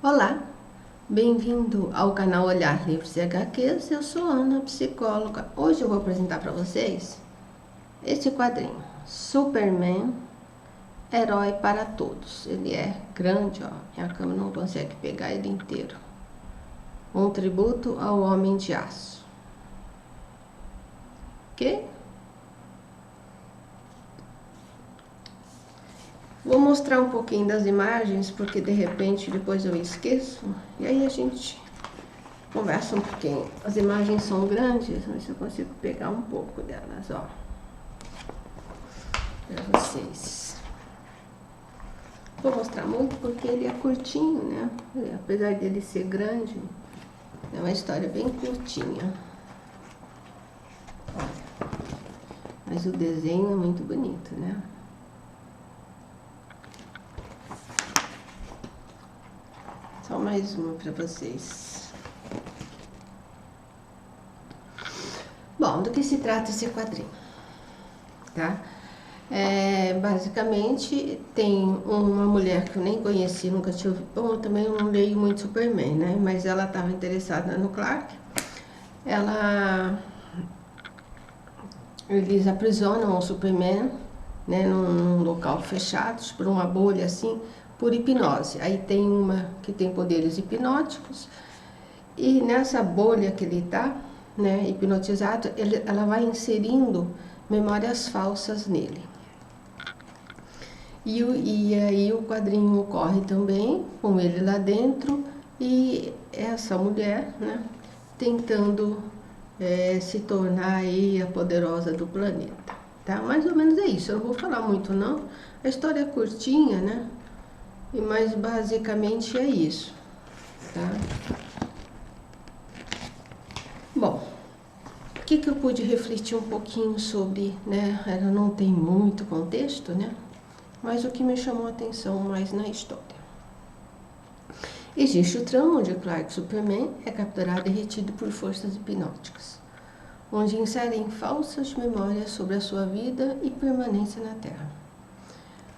Olá, bem-vindo ao canal Olhar Livros e HQs. Eu sou Ana, psicóloga. Hoje eu vou apresentar para vocês este quadrinho, Superman, Herói para Todos. Ele é grande, ó, minha câmera não consegue pegar ele inteiro. Um tributo ao Homem de Aço. Ok? Vou mostrar um pouquinho das imagens, porque de repente depois eu esqueço. E aí a gente conversa um pouquinho. As imagens são grandes, mas eu consigo pegar um pouco delas, ó. Pra vocês. Vou mostrar muito porque ele é curtinho, né? Apesar dele ser grande, é uma história bem curtinha. Olha. Mas o desenho é muito bonito, né? Só mais uma para vocês. Bom, do que se trata esse quadrinho, tá? Basicamente, tem uma mulher que eu nem conheci, nunca tinha ouvido. Bom, eu também não leio muito Superman, né? Mas ela estava interessada no Clark. Eles aprisionam o Superman, né, num local fechado, por uma bolha assim, por hipnose. Aí tem uma que tem poderes hipnóticos, e nessa bolha que ele tá, né, hipnotizado, ela vai inserindo memórias falsas nele. E aí o quadrinho ocorre também com ele lá dentro e essa mulher, né, tentando se tornar aí a poderosa do planeta, tá? Mais ou menos é isso, eu não vou falar muito não, a história é curtinha, né? Mas basicamente é isso, tá? Bom, o que eu pude refletir um pouquinho sobre, né? Ela não tem muito contexto, né? Mas o que me chamou a atenção mais na história. Existe o trama onde Clark Superman é capturado e retido por forças hipnóticas, onde inserem falsas memórias sobre a sua vida e permanência na Terra.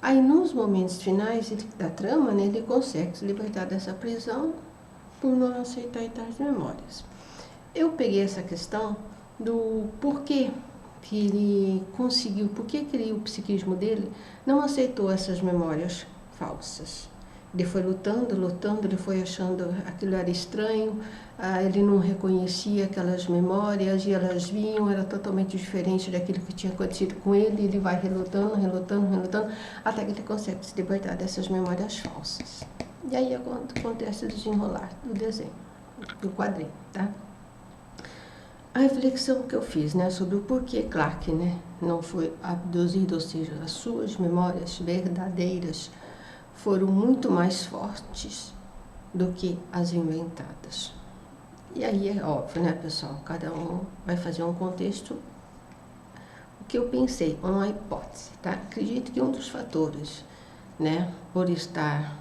Aí, nos momentos finais da trama, né, ele consegue se libertar dessa prisão por não aceitar tais memórias. Eu peguei essa questão do porquê que ele conseguiu, porque o psiquismo dele não aceitou essas memórias falsas. Ele foi lutando, ele foi achando aquilo era estranho, ele não reconhecia aquelas memórias e elas vinham, era totalmente diferente daquilo que tinha acontecido com ele, ele vai relutando, até que ele consegue se libertar dessas memórias falsas. E aí acontece o desenrolar do desenho, do quadrinho, tá? A reflexão que eu fiz, né, sobre o porquê Clark, né, não foi abduzido, ou seja, as suas memórias verdadeiras foram muito mais fortes do que as inventadas. E aí é óbvio, né, pessoal, cada um vai fazer um contexto. O que eu pensei, uma hipótese, tá? Acredito que um dos fatores, né, por estar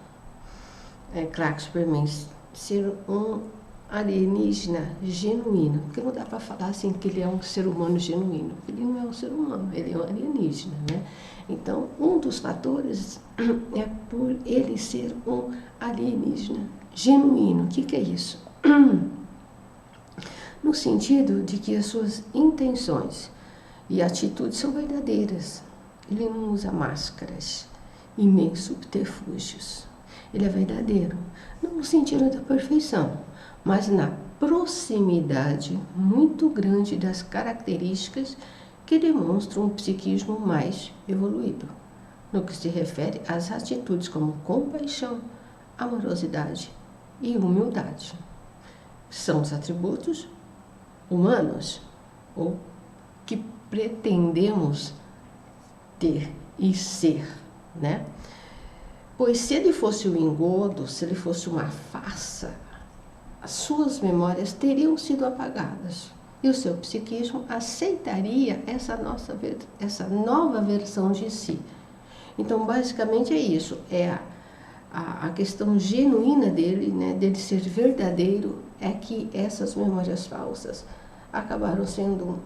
Clark Superman ser um alienígena genuíno, porque não dá para falar assim que ele é um ser humano genuíno, ele não é um ser humano, ele é um alienígena, né? Então, um dos fatores é por ele ser um alienígena genuíno. O que é isso? No sentido de que as suas intenções e atitudes são verdadeiras. Ele não usa máscaras e nem subterfúgios. Ele é verdadeiro, não no sentido da perfeição, mas na proximidade muito grande das características que demonstram um psiquismo mais evoluído, no que se refere às atitudes como compaixão, amorosidade e humildade. São os atributos humanos, ou que pretendemos ter e ser, né? Pois se ele fosse um engodo, se ele fosse uma farsa, as suas memórias teriam sido apagadas e o seu psiquismo aceitaria essa nova versão de si. Então, basicamente é isso, é a questão genuína dele, né, dele ser verdadeiro, é que essas memórias falsas acabaram sendo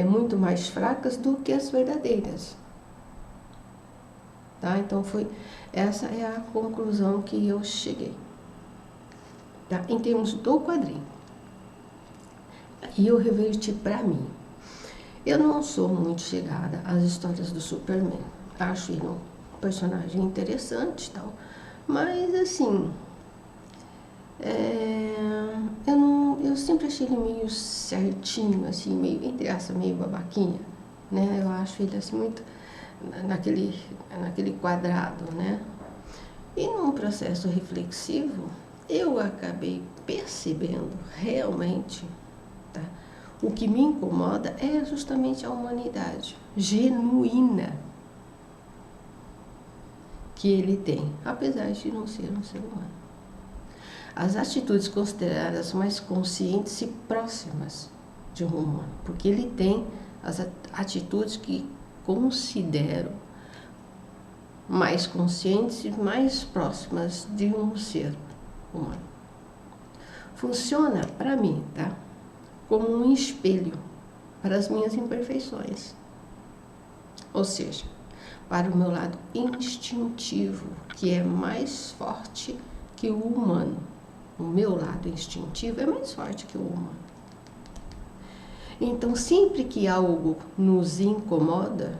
muito mais fracas do que as verdadeiras. Tá? Então essa é a conclusão que eu cheguei. tá? Em termos do quadrinho. E eu reverti para mim. Eu não sou muito chegada às histórias do Superman. Acho ele um personagem interessante e tal. Mas, assim, eu sempre achei ele meio certinho, assim, meio, entre aspas, meio babaquinha, né? Eu acho ele, assim, muito naquele quadrado, né? E num processo reflexivo, eu acabei percebendo realmente, tá? O que me incomoda é justamente a humanidade genuína que ele tem, apesar de não ser um ser humano. As atitudes consideradas mais conscientes e próximas de um humano, porque ele tem as atitudes que considero mais conscientes e mais próximas de um ser humano. Funciona para mim, tá? Como um espelho para as minhas imperfeições. Ou seja, para o meu lado instintivo, que é mais forte que o humano. O meu lado instintivo é mais forte que o humano. Então, sempre que algo nos incomoda,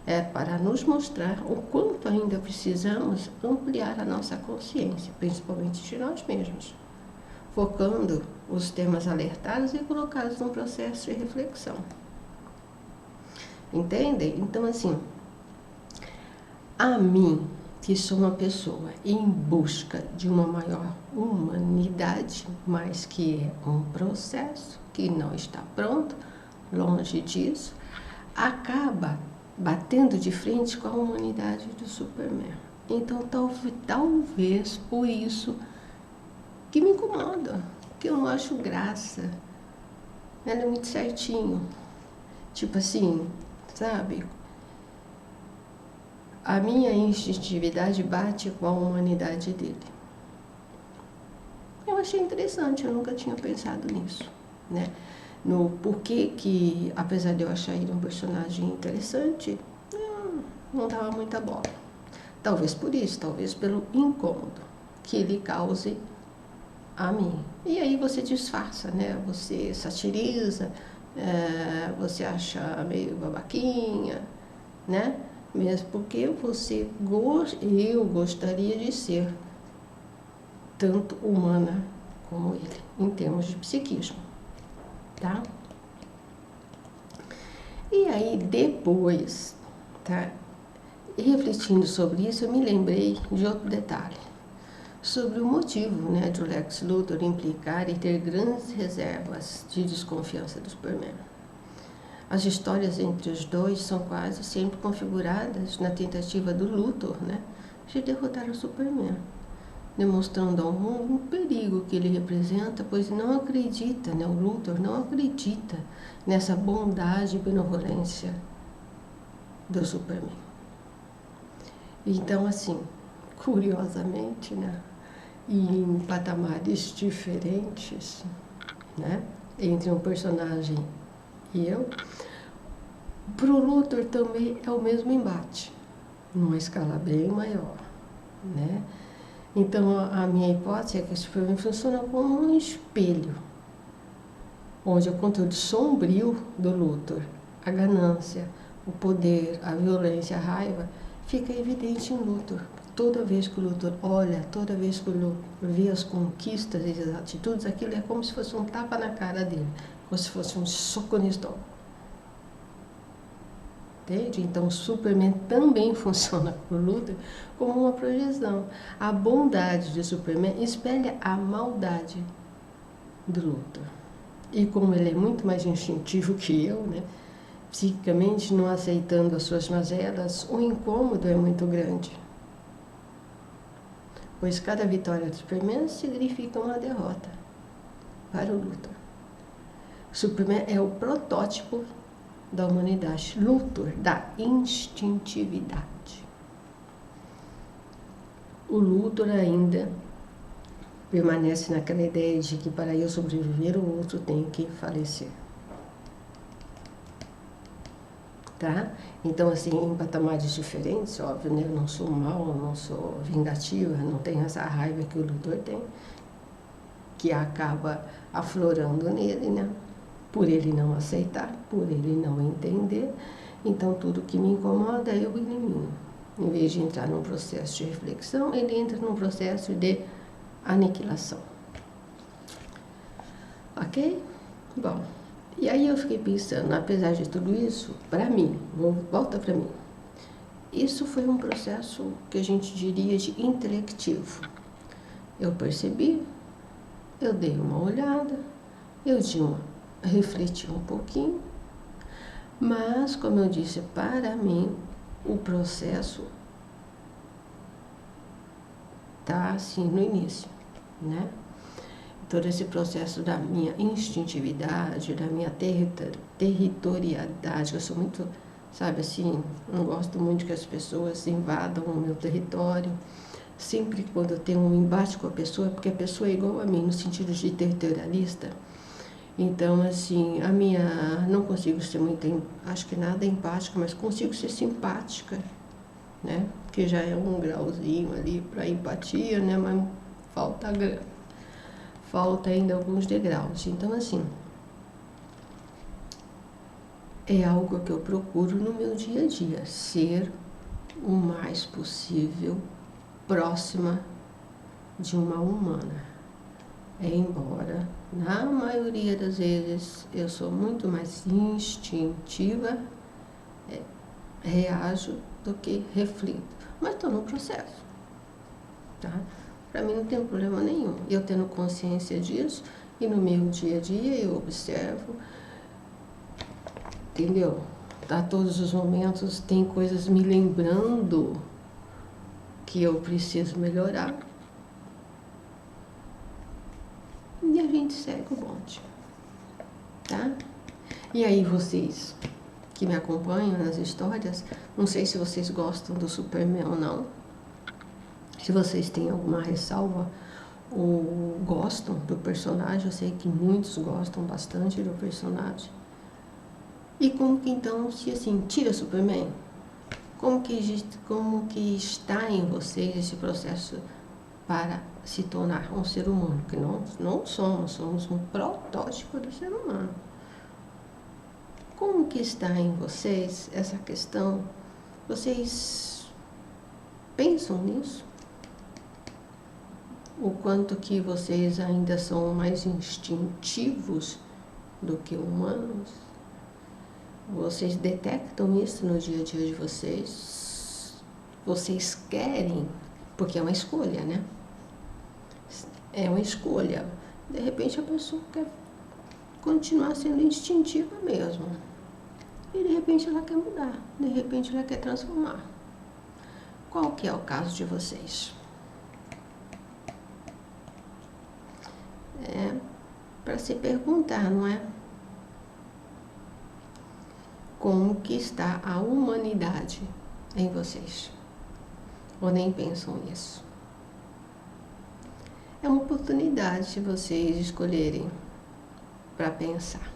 é para nos mostrar o quanto ainda precisamos ampliar a nossa consciência, principalmente de nós mesmos, focando os temas alertados e colocados num processo de reflexão. Entendem? Então, assim, a mim, que sou uma pessoa em busca de uma maior humanidade, mas que é um processo que não está pronto, longe disso, acaba batendo de frente com a humanidade do Superman. Então, talvez por isso que me incomoda, que eu não acho graça. Ela é muito certinho. Tipo assim, sabe? A minha instintividade bate com a humanidade dele. Eu achei interessante, eu nunca tinha pensado nisso, né? No porquê que, apesar de eu achar ele um personagem interessante, não dava muita bola. Talvez por isso, talvez pelo incômodo que ele cause a mim. E aí você disfarça, né? Você satiriza, você acha meio babaquinha, né? Mesmo porque eu gostaria de ser tanto humana como ele, em termos de psiquismo, tá? E aí depois, tá? Refletindo sobre isso, eu me lembrei de outro detalhe, sobre o motivo, né, de o Lex Luthor implicar e ter grandes reservas de desconfiança do Superman. As histórias entre os dois são quase sempre configuradas na tentativa do Luthor, né, de derrotar o Superman, demonstrando ao mundo o perigo que ele representa, pois não acredita, né, o Luthor não acredita nessa bondade e benevolência do Superman. Então, assim, curiosamente, né, em patamares diferentes, né, entre um personagem e eu, pro Luthor também é o mesmo embate, numa escala bem maior, né? Então, a minha hipótese é que o Superman funciona como um espelho, onde o conteúdo sombrio do Luthor, a ganância, o poder, a violência, a raiva, fica evidente em Luthor. Toda vez que o Luthor olha, toda vez que o Luthor vê as conquistas e as atitudes, aquilo é como se fosse um tapa na cara dele, como se fosse um soco no estômago. Entende? Então, o Superman também funciona para o Luthor como uma projeção. A bondade de Superman espelha a maldade do Luthor. E como ele é muito mais instintivo que eu, né, psicicamente não aceitando as suas mazelas, o incômodo é muito grande. Pois cada vitória do Superman significa uma derrota para o Luthor. Superman é o protótipo da humanidade, Luthor, da instintividade. O Luthor ainda permanece naquela ideia de que para eu sobreviver o outro tem que falecer. Tá? Então, assim, em patamares diferentes, óbvio, né? Eu não sou mal, não sou vingativa, não tenho essa raiva que o Luthor tem. que acaba aflorando nele, né? Por ele não aceitar, por ele não entender. Então, tudo que me incomoda, eu elimino. Em vez de entrar num processo de reflexão, ele entra num processo de aniquilação. Ok? Bom, e aí eu fiquei pensando, apesar de tudo isso, para mim, volta para mim, isso foi um processo que a gente diria de intelectivo. Eu percebi, eu dei uma olhada, refleti um pouquinho, mas, como eu disse, para mim, o processo está assim no início, né? Todo esse processo da minha instintividade, da minha territorialidade, eu sou muito, sabe assim, não gosto muito que as pessoas invadam o meu território. Sempre quando eu tenho um embate com a pessoa, porque a pessoa é igual a mim, no sentido de territorialista. Então, assim, não consigo ser muito, acho que nada empática, mas consigo ser simpática, né? Que já é um grauzinho ali para empatia, né? Mas falta ainda alguns degraus. Então, assim, é algo que eu procuro no meu dia a dia, ser o mais possível próxima de uma humana. Embora, na maioria das vezes, eu sou muito mais instintiva, reajo do que reflito. Mas estou no processo, tá? Para mim não tem problema nenhum. Eu tendo consciência disso, e no meu dia a dia eu observo, entendeu? A todos os momentos tem coisas me lembrando que eu preciso melhorar. E a gente segue o bonde, tá? E aí vocês que me acompanham nas histórias, não sei se vocês gostam do Superman ou não, se vocês têm alguma ressalva ou gostam do personagem, eu sei que muitos gostam bastante do personagem. E como que então, se assim, tira Superman, como que está em vocês esse processo para se tornar um ser humano, que não somos um protótipo do ser humano. Como que está em vocês essa questão? Vocês pensam nisso? O quanto que vocês ainda são mais instintivos do que humanos? Vocês detectam isso no dia a dia de vocês? Vocês querem, porque é uma escolha, né? É uma escolha. De repente a pessoa quer continuar sendo instintiva mesmo. E de repente ela quer mudar. De repente ela quer transformar. Qual que é o caso de vocês? É para se perguntar, não é? Como que está a humanidade em vocês? Ou nem pensam nisso? É uma oportunidade de vocês escolherem para pensar.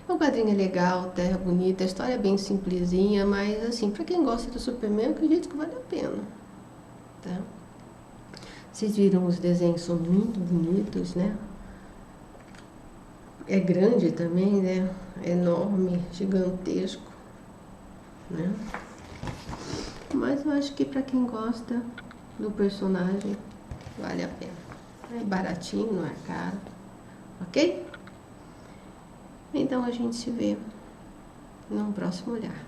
O quadrinho é legal, terra bonita, a história é bem simplesinha, mas assim, para quem gosta do Superman, eu acredito que vale a pena, tá? Vocês viram, os desenhos são muito bonitos, né? É grande também, né? É enorme, gigantesco, né? Mas eu acho que para quem gosta do personagem, vale a pena. É baratinho, não é caro, ok? Então a gente se vê num próximo olhar.